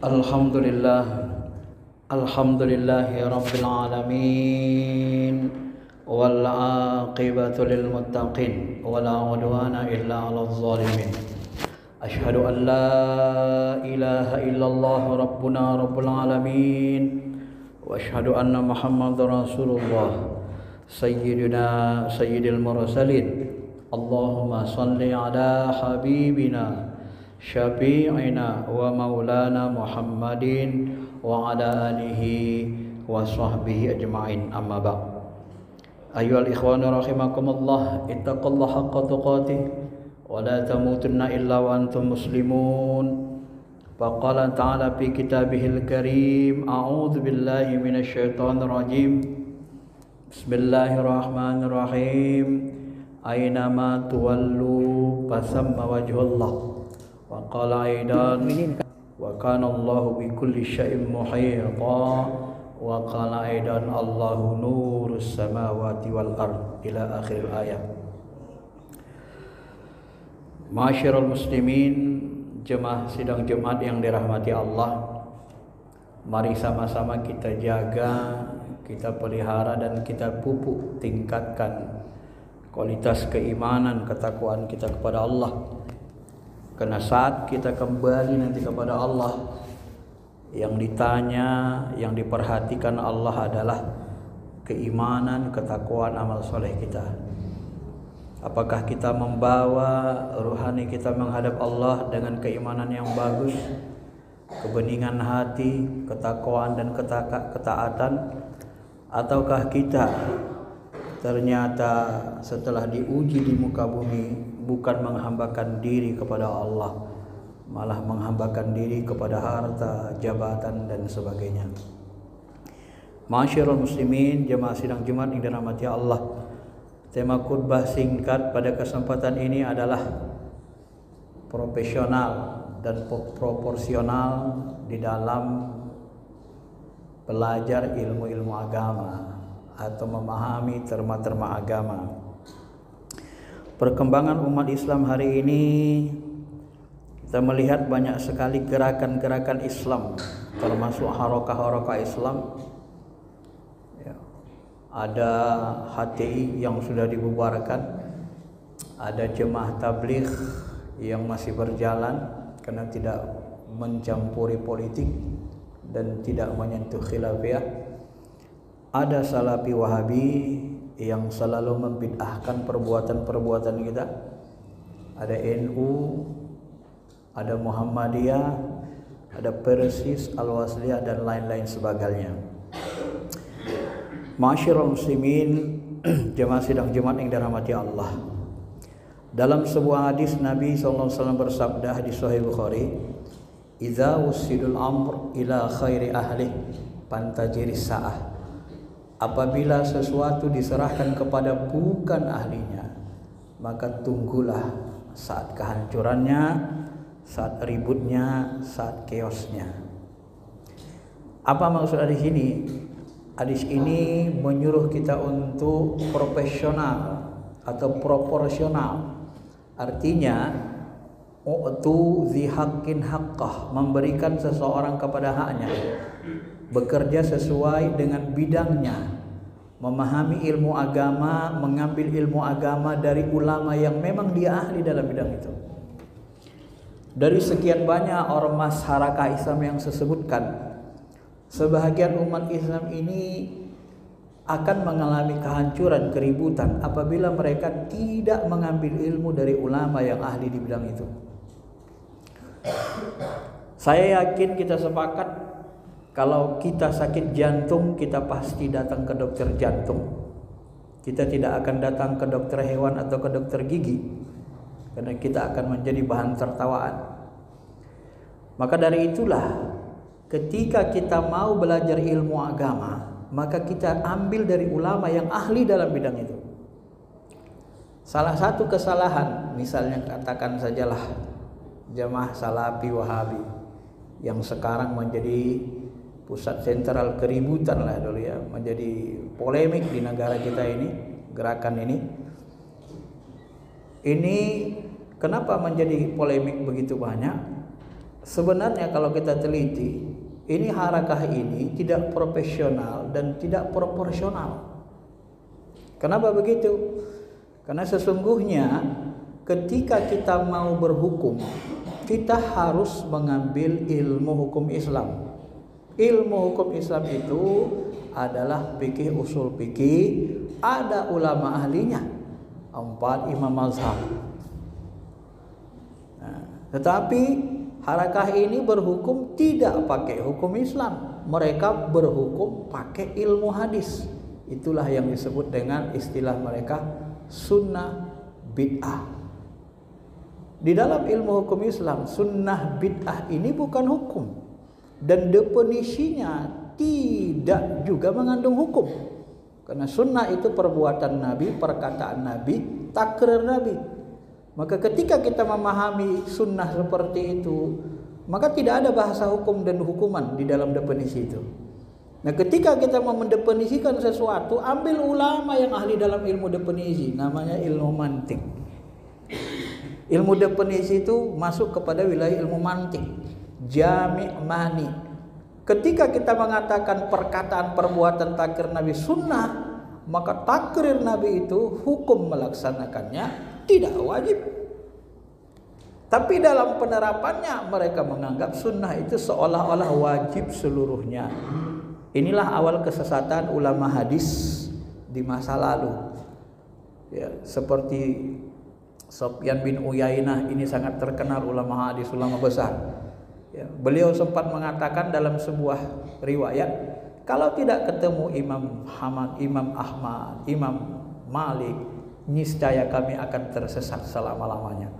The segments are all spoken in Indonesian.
Alhamdulillah, alhamdulillahi rabbil alamin, wal aqibatu lil muttaqin, wala udwana illa 'alal zalimin. Ashhadu an la ilaha illallah rabbuna rabbul alamin, wa ashhadu anna muhammadar rasulullah sayyidina sayyidil mursalin. Allahumma salli ala habibina syafi'ina wa maulana Muhammadin wa ala alihi wa sahbihi ajma'in, amma ba'd. Ayyuhal ikhwanu rahimakumullah, ittaqullaha haqqa tuqatih wa la tamutunna illa wa antum muslimun. Faqala ta'ala fi kitabihil karim, a'udzu billahi minasy syaithanir rajim. Bismillahirrahmanirrahim. Aina ma tuwallu fasamma wajhullah. Wa qala aidan wa kana Allahu bi kulli syai'in muhita, wa qala aidan Allahu nurus samawati wal ard, ila akhir ayat. Ma'asyiral muslimin, jemaah sidang Jumat yang dirahmati Allah, mari sama-sama kita jaga, kita pelihara dan kita pupuk tingkatkan kualitas keimanan, ketakwaan kita kepada Allah. Karena saat kita kembali nanti kepada Allah, yang ditanya, yang diperhatikan Allah adalah keimanan, ketakwaan, amal soleh kita. Apakah kita membawa ruhani kita menghadap Allah dengan keimanan yang bagus, kebeningan hati, ketakwaan dan ketaatan, ataukah kita ternyata setelah diuji di muka bumi bukan menghambakan diri kepada Allah, malah menghambakan diri kepada harta, jabatan dan sebagainya. Ma'asyiral muslimin, jemaah sidang Jumat yang dirahmati Allah, tema khutbah singkat pada kesempatan ini adalah profesional dan proporsional di dalam belajar ilmu-ilmu agama atau memahami terma-terma agama. Perkembangan umat Islam hari ini, kita melihat banyak sekali gerakan-gerakan Islam, termasuk harokah-harokah Islam. Ya. Ada HTI yang sudah dibubarkan, ada jemaah tabligh yang masih berjalan karena tidak mencampuri politik dan tidak menyentuh khilafiyah. Ada Salafi Wahabi yang selalu membid'ahkan perbuatan-perbuatan kita. Ada NU, ada Muhammadiyah, ada Persis, Al-Wasliyah dan lain-lain sebagainya. Ma'asyiral muslimin, jemaah sidang Jumat yang dirahmati Allah. Dalam sebuah hadis Nabi SAW bersabda, hadis Sahih Bukhari, "Idza wusidul amr ila khairi ahli pantajiris sa'ah." Apabila sesuatu diserahkan kepada bukan ahlinya, maka tunggulah saat kehancurannya, saat ributnya, saat chaosnya. Apa maksud hadis ini? Hadis ini menyuruh kita untuk profesional atau proporsional. Artinya, u'tu dzi haqqin haqqah, memberikan seseorang kepada haknya, bekerja sesuai dengan bidangnya, memahami ilmu agama, mengambil ilmu agama dari ulama yang memang dia ahli dalam bidang itu. Dari sekian banyak ormas harakah Islam yang saya sebutkan, sebahagian umat Islam ini akan mengalami kehancuran, keributan apabila mereka tidak mengambil ilmu dari ulama yang ahli di bidang itu. Saya yakin kita sepakat, kalau kita sakit jantung, kita pasti datang ke dokter jantung. Kita tidak akan datang ke dokter hewan atau ke dokter gigi, karena kita akan menjadi bahan tertawaan. Maka dari itulah, ketika kita mau belajar ilmu agama, maka kita ambil dari ulama yang ahli dalam bidang itu. Salah satu kesalahan, misalnya katakan sajalah jamaah Salafi Wahabi yang sekarang menjadi pusat sentral keributan lah dulu ya, menjadi polemik di negara kita ini, gerakan ini. Ini kenapa menjadi polemik begitu banyak? sebenarnya kalau kita teliti, ini harakah ini tidak profesional dan tidak proporsional. Kenapa begitu? Karena sesungguhnya ketika kita mau berhukum, kita harus mengambil ilmu hukum Islam. Ilmu hukum Islam itu adalah fikih, usul fikih, ada ulama ahlinya, 4 imam mazhab. Tetapi harakah ini berhukum tidak pakai hukum Islam. Mereka berhukum pakai ilmu hadis. Itulah yang disebut dengan istilah mereka sunnah bid'ah. Di dalam ilmu hukum Islam, sunnah bid'ah ini bukan hukum. Dan definisinya tidak juga mengandung hukum. Karena sunnah itu perbuatan Nabi, perkataan Nabi, takrir Nabi. Maka ketika kita memahami sunnah seperti itu, maka tidak ada bahasa hukum dan hukuman di dalam definisi itu. Nah, ketika kita mau mendefinisikan sesuatu, ambil ulama yang ahli dalam ilmu definisi, namanya ilmu mantik. Ilmu definisi itu masuk kepada wilayah ilmu mantik, jami' mani. Ketika kita mengatakan perkataan perbuatan takrir Nabi sunnah, maka takrir Nabi itu hukum melaksanakannya tidak wajib. Tapi dalam penerapannya mereka menganggap sunnah itu seolah-olah wajib seluruhnya. Inilah awal kesesatan ulama hadis di masa lalu. Ya, seperti Sufyan bin Uyainah, ini sangat terkenal ulama hadis, ulama besar. Ya, beliau sempat mengatakan dalam sebuah riwayat, kalau tidak ketemu Imam Ahmad, Imam Malik, niscaya kami akan tersesat selama-lamanya.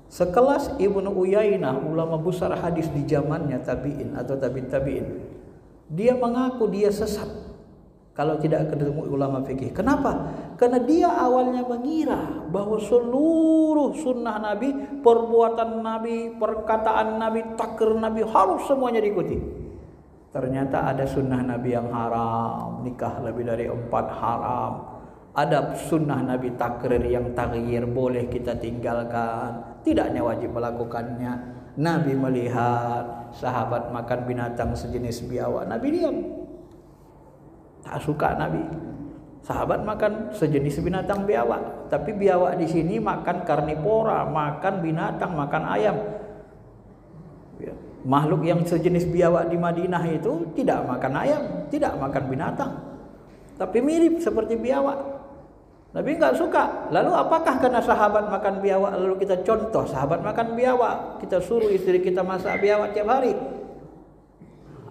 Sekelas Ibnu Uyainah, ulama besar hadis di zamannya tabi'in atau tabi'in, dia mengaku dia sesat kalau tidak ketemu ulama fikih. Kenapa? Karena dia awalnya mengira bahwa seluruh sunnah Nabi, perbuatan Nabi, perkataan Nabi, takrir Nabi harus semuanya diikuti. Ternyata ada sunnah Nabi yang haram, nikah lebih dari 4 haram. Ada sunnah Nabi takrir yang taghyir boleh kita tinggalkan, tidaknya wajib melakukannya. Nabi melihat sahabat makan binatang sejenis biawak, Nabi diam. Tak suka Nabi. Sahabat makan sejenis binatang biawak, tapi biawak di sini makan karnivora, makan binatang, makan ayam. Ya. Makhluk yang sejenis biawak di Madinah itu tidak makan ayam, tidak makan binatang, tapi mirip seperti biawak. Nabi enggak suka. Lalu apakah karena sahabat makan biawak lalu kita contoh sahabat makan biawak, kita suruh istri kita masak biawak tiap hari?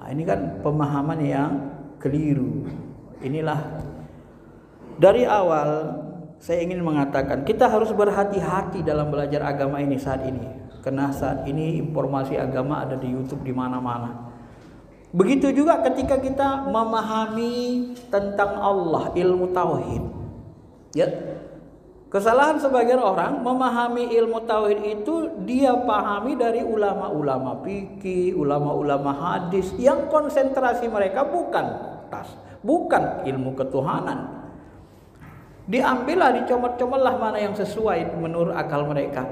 Nah, ini kan pemahaman yang keliru. Inilah dari awal saya ingin mengatakan kita harus berhati-hati dalam belajar agama ini saat ini. Karena saat ini informasi agama ada di YouTube di mana-mana. Begitu juga ketika kita memahami tentang Allah, ilmu tauhid. Ya, kesalahan sebagian orang memahami ilmu tauhid itu dia pahami dari ulama-ulama fikih, ulama-ulama hadis yang konsentrasi mereka bukan ilmu ketuhanan. Diambillah, dicomot-comotlah mana yang sesuai menurut akal mereka.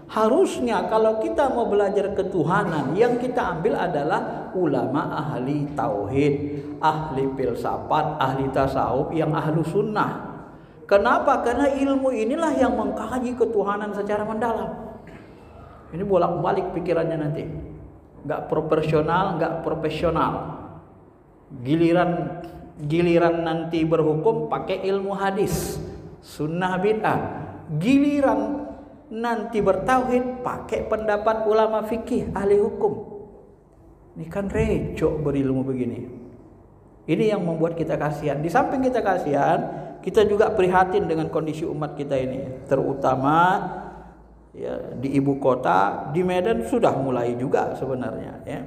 Harusnya kalau kita mau belajar ketuhanan, yang kita ambil adalah ulama ahli tauhid, ahli filsafat, ahli tasawuf, yang ahlu sunnah. Kenapa? Karena ilmu inilah yang mengkaji ketuhanan secara mendalam. Ini bolak-balik pikirannya nanti. Enggak proporsional, enggak profesional. Giliran nanti berhukum pakai ilmu hadis, sunnah bid'ah. Giliran nanti bertauhid pakai pendapat ulama fikih, ahli hukum. Ini kan recok berilmu begini. Ini yang membuat kita kasihan. Di samping kita kasihan, kita juga prihatin dengan kondisi umat kita ini, terutama ya, di ibu kota, di Medan sudah mulai juga sebenarnya. Ya.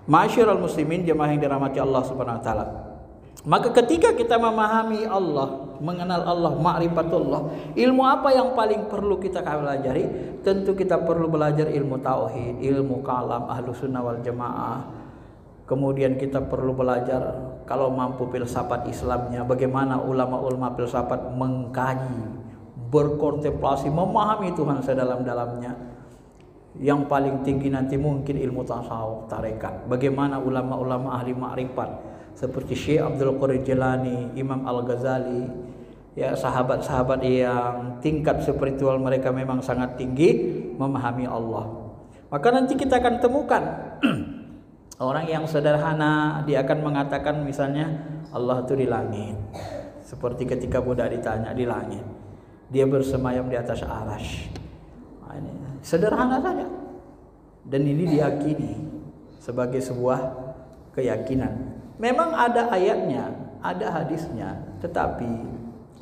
Ma'asyiral muslimin, jemaah yang dirahmati Allah Subhanahu Wa Taala. Maka ketika kita memahami Allah, mengenal Allah, ma'rifatullah, ilmu apa yang paling perlu kita pelajari? Tentu kita perlu belajar ilmu tauhid, ilmu kalam, ahlu sunnah wal jamaah. Kemudian kita perlu belajar kalau mampu filsafat Islamnya, bagaimana ulama-ulama filsafat mengkaji, berkontemplasi, memahami Tuhan sedalam-dalamnya. Yang paling tinggi nanti mungkin ilmu tasawuf, tarekat. Bagaimana ulama-ulama ahli ma'rifat seperti Syekh Abdul Qadir Jilani, Imam Al-Ghazali, ya sahabat-sahabat yang tingkat spiritual mereka memang sangat tinggi memahami Allah. Maka nanti kita akan temukan orang yang sederhana, dia akan mengatakan misalnya Allah itu di langit. Seperti ketika Buddha ditanya di langit, dia bersemayam di atas arasy. Nah, ini sederhana saja. Dan ini diyakini sebagai sebuah keyakinan. Memang ada ayatnya, ada hadisnya, tetapi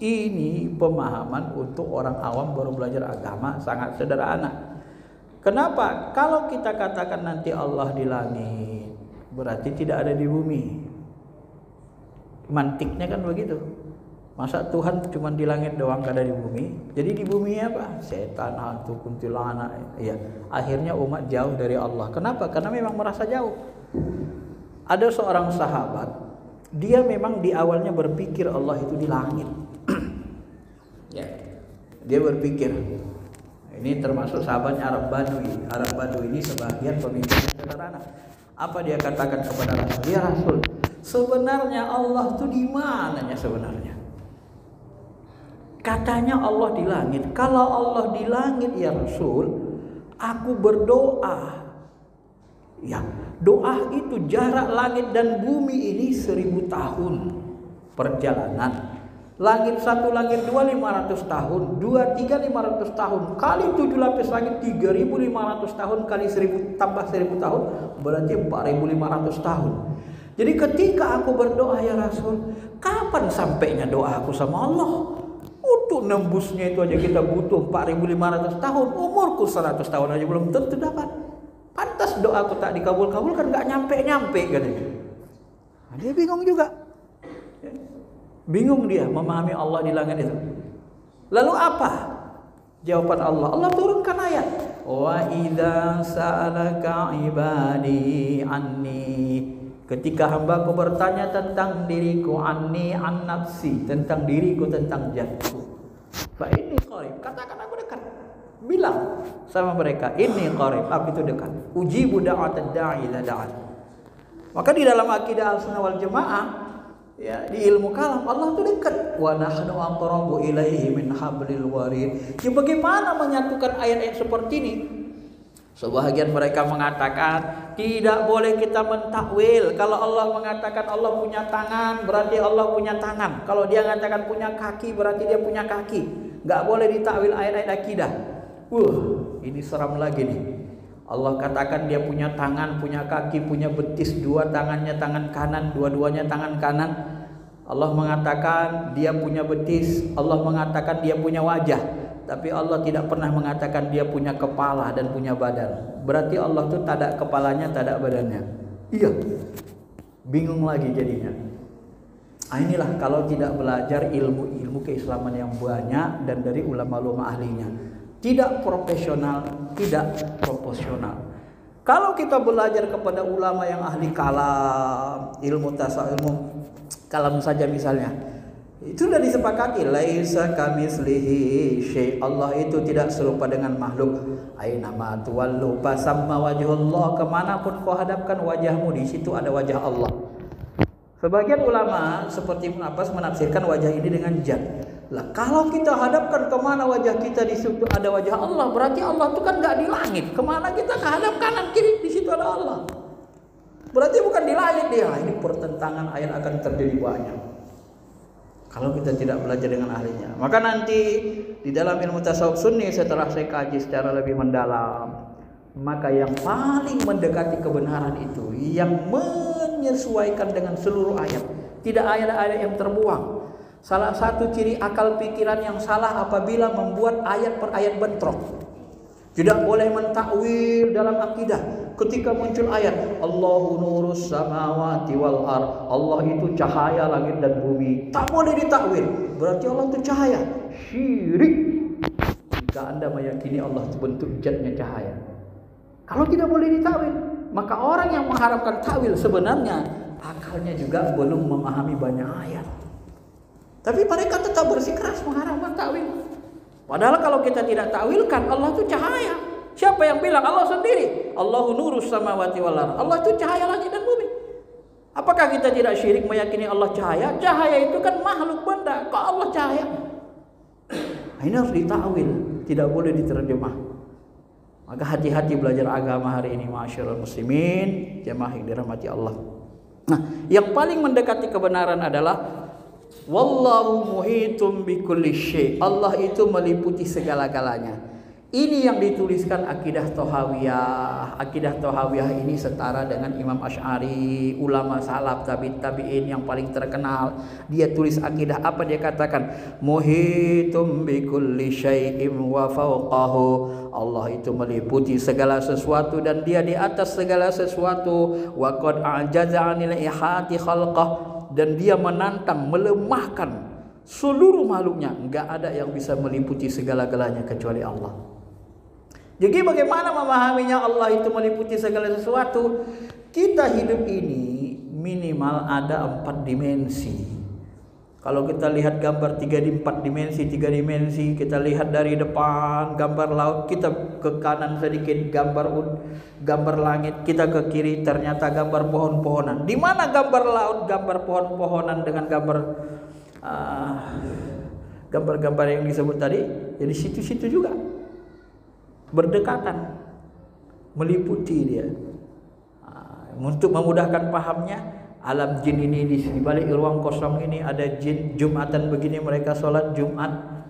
ini pemahaman untuk orang awam baru belajar agama sangat sederhana. Kenapa? Kalau kita katakan nanti Allah di langit, berarti tidak ada di bumi. Mantiknya kan begitu. Masa Tuhan cuma di langit doang, gak ada di bumi? Jadi di bumi apa? Setan, hantu, kuntilanak. Ya, akhirnya umat jauh dari Allah. Kenapa? Karena memang merasa jauh. Ada seorang sahabat, dia memang di awalnya berpikir Allah itu di langit. Ya, dia berpikir. Ini termasuk sahabatnya Arab Badui. Arab Badui ini sebagian pemikiran sederhana. Apa dia katakan kepada Rasul? Ya Rasul, sebenarnya Allah itu di mananya sebenarnya? Katanya Allah di langit. Kalau Allah di langit ya Rasul, aku berdoa. Ya, doa itu jarak langit dan bumi ini 1000 tahun perjalanan. Langit 1, langit 2 500 tahun, 2, 3 500 tahun, kali 7 lapis langit 3500 tahun, kali 1000 tambah 1000 tahun, berarti 4500 tahun. Jadi ketika aku berdoa ya Rasul, kapan sampainya doa aku sama Allah? Untuk nembusnya itu aja kita butuh 4500 tahun, umurku 100 tahun aja belum tentu dapat. Pantas doaku tak dikabul-kabulkan, gak nyampe-nyampe katanya. Nah, dia bingung juga. Bingung dia memahami Allah di langit itu. Lalu apa jawaban Allah? Allah turunkan ayat. Wa idza sa'alaka ibadi anni. Ketika hambaku bertanya tentang diriku, anni an nafsi, tentang diriku, tentang zatku. Fa inni qarib. Katakan aku dekat. Bilang sama mereka, inni qarib, aku itu dekat. Ujibu da'watad da'i idza da'an. Maka di dalam akidah Ahlussunnah wal Jamaah, ya, di ilmu kalam Allah itu dekat. Wa nahnu aqrabu ilaihi min hablil warid. Ya, bagaimana menyatukan ayat-ayat seperti ini? Sebahagian mereka mengatakan tidak boleh kita mentakwil. Kalau Allah mengatakan Allah punya tangan, berarti Allah punya tangan. Kalau dia mengatakan punya kaki, berarti dia punya kaki. Enggak boleh ditakwil ayat-ayat akidah. Ini seram lagi nih. Allah katakan dia punya tangan, punya kaki, punya betis, dua tangannya tangan kanan, dua-duanya tangan kanan. Allah mengatakan dia punya betis, Allah mengatakan dia punya wajah, tapi Allah tidak pernah mengatakan dia punya kepala dan punya badan. Berarti Allah itu tak ada kepalanya, tak ada badannya. Iya, bingung lagi jadinya. Inilah kalau tidak belajar ilmu keislaman yang banyak dan dari ulama-ulama ahlinya. Tidak profesional, tidak proporsional. Kalau kita belajar kepada ulama yang ahli kalam, ilmu tasawuf, ilmu kalam saja misalnya, itu sudah disepakati. Laisa kamitslihi syai'. Allah itu tidak serupa dengan makhluk. Aina ma tuwallu fasamma wajhullah. Kemanapun kau hadapkan wajahmu, di situ ada wajah Allah. Sebagian ulama seperti Ibnu Abbas menafsirkan wajah ini dengan zat. Lah kalau kita hadapkan kemana wajah kita, di situ ada wajah Allah, berarti Allah itu kan gak di langit. Kemana kita hadap kanan kiri, di situ ada Allah. Berarti bukan di langit dia. Ini pertentangan ayat akan terjadi banyak kalau kita tidak belajar dengan ahlinya. Maka nanti di dalam ilmu tasawuf sunni setelah saya kaji secara lebih mendalam, maka yang paling mendekati kebenaran itu yang menyesuaikan dengan seluruh ayat. Tidak ayat-ayat yang terbuang. Salah satu ciri akal pikiran yang salah apabila membuat ayat per ayat bentrok. Tidak boleh mentakwil dalam akidah. Ketika muncul ayat Allahu nurus samawati wal ard, Allah itu cahaya langit dan bumi, tak boleh ditakwil. Berarti Allah itu cahaya. Syirik jika Anda meyakini Allah itu bentuk zatnya cahaya. Kalau tidak boleh ditakwil, maka orang yang mengharapkan takwil sebenarnya akalnya juga belum memahami banyak ayat. Tapi mereka tetap bersikeras mengharapkan takwil. Padahal kalau kita tidak takwilkan Allah itu cahaya. Siapa yang bilang? Allah sendiri. Allahu nurus samawati wal ardh. Allah itu cahaya langit dan bumi. Apakah kita tidak syirik meyakini Allah cahaya? Cahaya itu kan makhluk benda. Kok Allah cahaya? Ini harus ditakwil, tidak boleh diterjemah. Maka hati-hati belajar agama hari ini, ma'asyiral muslimin, jamaah yang dirahmati Allah. Nah, yang paling mendekati kebenaran adalah wallahu muhitum bikulli syai'. Allah itu meliputi segala-galanya. Ini yang dituliskan akidah Thahawiyah. Akidah Thahawiyah ini setara dengan Imam Asy'ari, ulama salaf tabi'in yang paling terkenal. Dia tulis akidah apa? Dia katakan muhitum bikulli syai'in wa fawqahu. Allah itu meliputi segala sesuatu dan dia di atas segala sesuatu. Wa qad a'jaza 'anil ihati khalqah, dan dia menantang, melemahkan seluruh makhluknya. Enggak ada yang bisa meliputi segala-galanya kecuali Allah. Jadi bagaimana memahaminya Allah itu meliputi segala sesuatu? Kita hidup ini minimal ada 4 dimensi. Kalau kita lihat gambar 4 dimensi, kita lihat dari depan gambar laut, kita ke kanan sedikit gambar langit, kita ke kiri ternyata gambar pohon-pohonan. Di mana gambar laut, gambar pohon-pohonan dengan gambar yang disebut tadi? Jadi situ-situ juga berdekatan, meliputi dia. Untuk memudahkan pahamnya, alam jin ini di balik ruang kosong ini ada jin. Jumatan begini mereka sholat Jumat.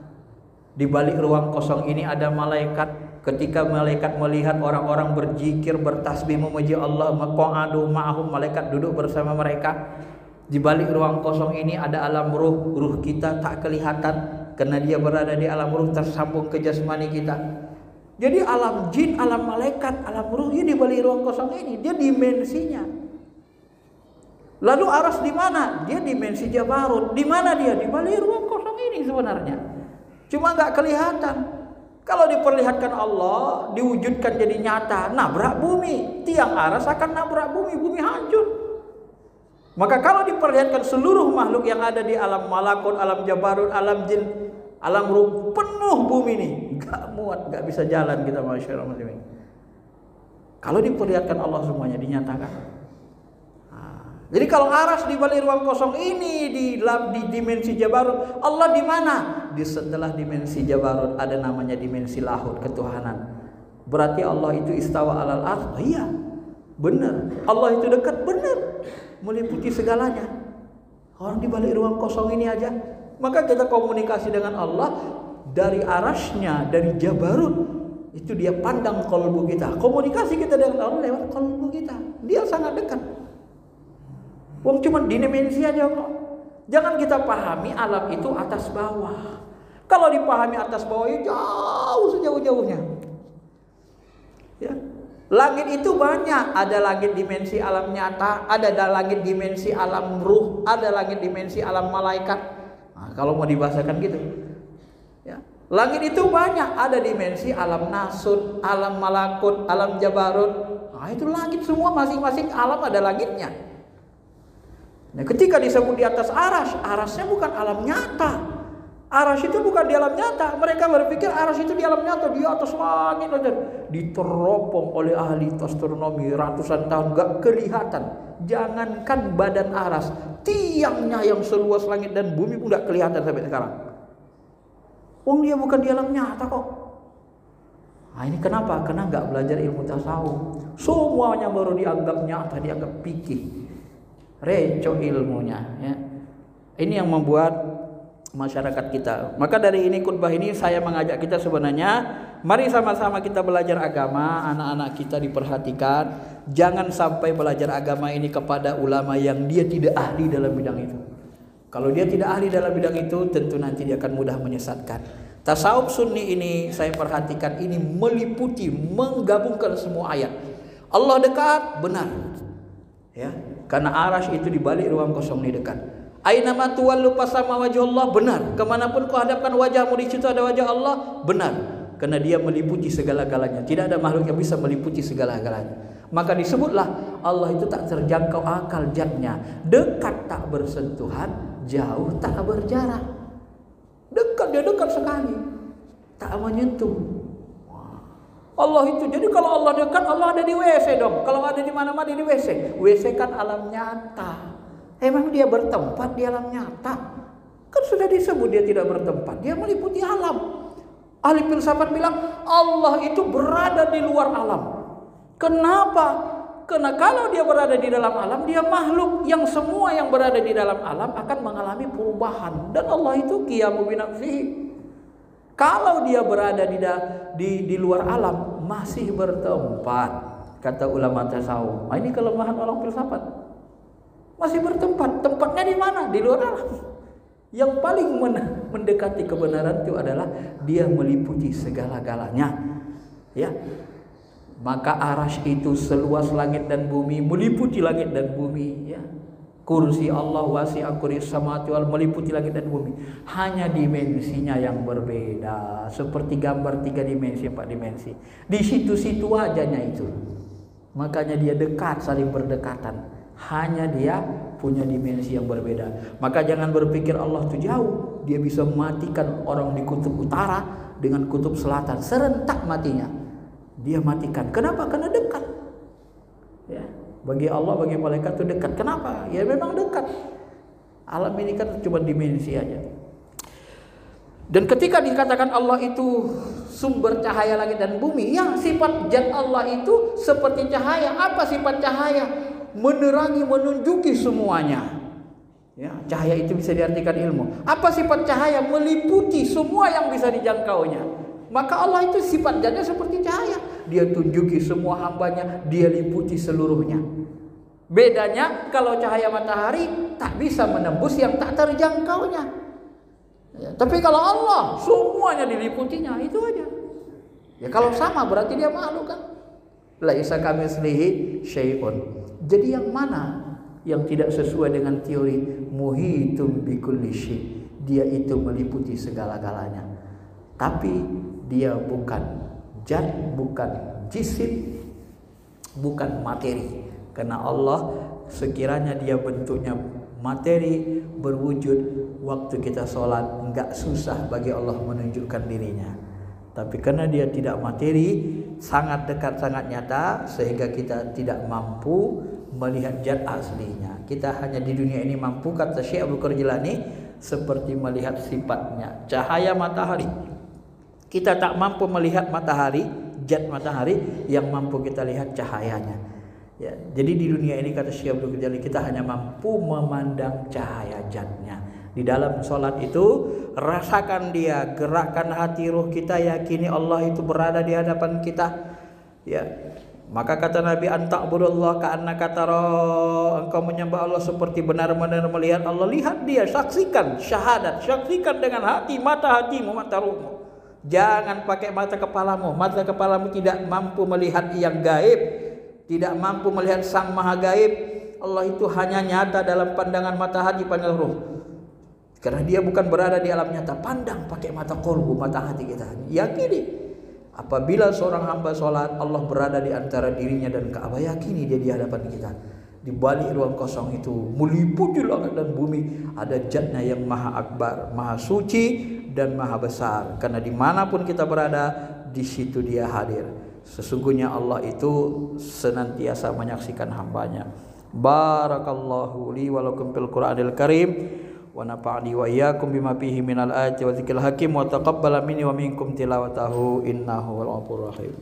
Di balik ruang kosong ini ada malaikat. Ketika malaikat melihat orang-orang berzikir, bertasbih, memuji Allah, maqa'adu ma'ahum, malaikat duduk bersama mereka. Di balik ruang kosong ini ada alam ruh. Ruh kita tak kelihatan karena dia berada di alam ruh, tersambung ke jasmani kita. Jadi alam jin, alam malaikat, alam ruh ini di balik ruang kosong ini, dia dimensinya. Lalu aras di mana? Dia dimensi Jabarut. Di mana dia? Di balik ruang kosong ini sebenarnya. Cuma nggak kelihatan. Kalau diperlihatkan Allah, diwujudkan jadi nyata, nabrak bumi. Tiang aras akan nabrak bumi, bumi hancur. Maka kalau diperlihatkan seluruh makhluk yang ada di alam malakut, alam Jabarut, alam jin, alam ruh, penuh bumi ini, gak muat, gak bisa jalan kita, masyaallah muslimin. Kalau diperlihatkan Allah semuanya dinyatakan. Jadi kalau aras di balik ruang kosong ini di dimensi Jabarut, Allah di mana? Di setelah dimensi Jabarut ada namanya dimensi lahut, ketuhanan. Berarti Allah itu istawa alal arsy. Oh, iya, benar. Allah itu dekat, benar, meliputi segalanya. Orang di balik ruang kosong ini aja. Maka kita komunikasi dengan Allah dari arasnya, dari Jabarut. Itu dia pandang qalbu kita. Komunikasi kita dengan Allah lewat qalbu kita. Dia sangat dekat. Wong cuma di dimensi aja kok. Jangan kita pahami alam itu atas bawah. Kalau dipahami atas bawah ya jauh sejauh-jauhnya. Ya. Langit itu banyak. Ada langit dimensi alam nyata, ada langit dimensi alam ruh, ada langit dimensi alam malaikat. Nah, kalau mau dibahasakan gitu, ya. Langit itu banyak, ada dimensi alam nasut, alam malakut, alam Jabarut. Nah, itu langit semua, masing-masing alam ada langitnya. Nah, ketika disebut di atas aras, arasnya bukan alam nyata. Aras itu bukan di alam nyata. Mereka berpikir aras itu di alam nyata, di atas langit aja. Diteropong oleh ahli astronomi ratusan tahun gak kelihatan. Jangankan badan aras, tiangnya yang seluas langit dan bumi pun gak kelihatan sampai sekarang. Wong dia bukan di alam nyata kok. Nah, ini kenapa? Karena gak belajar ilmu tasawuf. Semuanya baru dianggap nyata, dianggap fikih. Reco ilmunya, ya. Ini yang membuat masyarakat kita. Maka dari ini khutbah ini saya mengajak kita sebenarnya, mari sama-sama kita belajar agama. Anak-anak kita diperhatikan, jangan sampai belajar agama ini kepada ulama yang dia tidak ahli dalam bidang itu. Kalau dia tidak ahli dalam bidang itu, tentu nanti dia akan mudah menyesatkan. Tasawuf sunni ini saya perhatikan, ini meliputi, menggabungkan semua ayat. Allah dekat, benar, ya, karena arasy itu di balik ruang kosong ini dekat. Aina ma tuwallu fasama wajhullah, benar. Kemanapun kau hadapkan wajahmu, di situ ada wajah Allah, benar. Karena dia meliputi segala-galanya. Tidak ada makhluk yang bisa meliputi segala-galanya. Maka disebutlah Allah itu tak terjangkau akal zatnya. Dekat tak bersentuhan, jauh tak berjarak. Dekat, dia dekat sekali, tak menyentuh. Allah itu. Jadi kalau Allah dekat, Allah ada di WC dong. Kalau ada di mana-mana di WC. WC kan alam nyata. Emang dia bertempat di alam nyata? Kan sudah disebut dia tidak bertempat. Dia meliputi alam. Ahli filsafat bilang Allah itu berada di luar alam. Kenapa? Karena kalau dia berada di dalam alam, dia makhluk yang semua yang berada di dalam alam akan mengalami perubahan. Dan Allah itu qiyamu binafsihi. Kalau dia berada di luar alam, masih bertempat. Kata ulama tasawuf. Ini kelemahan orang filsafat. Masih bertempat. Tempatnya di mana? Di luar alam. Yang paling mendekati kebenaran itu adalah dia meliputi segala-galanya. Ya. Maka arasy itu seluas langit dan bumi, meliputi langit dan bumi, ya. Kursi Allah wasi'a kursiyus samawati wal, meliputi langit dan bumi. Hanya dimensinya yang berbeda, seperti gambar 3 dimensi, 4 dimensi. Di situ-situ ajanya itu. Makanya dia dekat, saling berdekatan. Hanya dia punya dimensi yang berbeda. Maka jangan berpikir Allah itu jauh. Dia bisa mematikan orang di kutub utara dengan kutub selatan, serentak matinya. Dia matikan. Kenapa? Karena dekat. Ya. Bagi Allah, bagi malaikat itu dekat. Kenapa? Ya memang dekat. Alam ini kan cuma dimensi aja. Dan ketika dikatakan Allah itu sumber cahaya langit dan bumi, ya sifat zat Allah itu seperti cahaya. Apa sifat cahaya? Menerangi, menunjuki semuanya. Ya, cahaya itu bisa diartikan ilmu. Apa sifat cahaya? Meliputi semua yang bisa dijangkaunya. Maka Allah itu sifat zatnya seperti cahaya. Dia tunjuki semua hambanya, dia liputi seluruhnya. Bedanya kalau cahaya matahari tak bisa menembus yang tak terjangkaunya. Ya, tapi kalau Allah semuanya diliputinya, itu aja. Ya kalau sama berarti dia makhluk kan. Laisa kamitslihi syai'un. Jadi yang mana yang tidak sesuai dengan teori muhitum bikulli syai'? Dia itu meliputi segala-galanya. Tapi dia bukan zat, bukan jisim, bukan materi. Karena Allah sekiranya dia bentuknya materi berwujud, waktu kita sholat enggak susah bagi Allah menunjukkan dirinya. Tapi karena dia tidak materi, sangat dekat, sangat nyata, sehingga kita tidak mampu melihat zat aslinya. Kita hanya di dunia ini mampu, kata Syekh Abdul Qadir Jilani, seperti melihat sifatnya. Cahaya matahari, kita tak mampu melihat matahari, zat matahari, yang mampu kita lihat cahayanya. Ya, jadi di dunia ini kata Syekh Abdul Qadir Jilani, kita hanya mampu memandang cahaya zatnya. Di dalam sholat itu rasakan dia, gerakkan hati ruh kita, yakini Allah itu berada di hadapan kita. Ya, maka kata Nabi, anta'budullah ka'annaka tara, engkau menyembah Allah seperti benar-benar melihat Allah. Lihat dia, saksikan syahadat, saksikan dengan hati, mata hatimu, mata ruhmu. Jangan pakai mata kepalamu. Mata kepalamu tidak mampu melihat yang gaib, tidak mampu melihat sang maha gaib. Allah itu hanya nyata dalam pandangan mata hati, pandangan ruh. Karena dia bukan berada di alam nyata. Pandang pakai mata kolbu, mata hati kita. Yakini apabila seorang hamba sholat, Allah berada di antara dirinya dan Ka'bah, yakini dia di hadapan kita. Di balik ruang kosong itu, meliputi langit dan bumi, ada zatnya yang maha akbar, maha suci dan maha besar. Karena dimanapun kita berada, di situ dia hadir. Sesungguhnya Allah itu senantiasa menyaksikan hambanya. Barakallahu li wa lakum fil Qur'anil Karim. Wa nafa'ani wa iyyakum bima fihi minal ayati wa dzikril hakim wa taqabbala minni wa minkum tilawatahu innahu wal ghafurur rahim.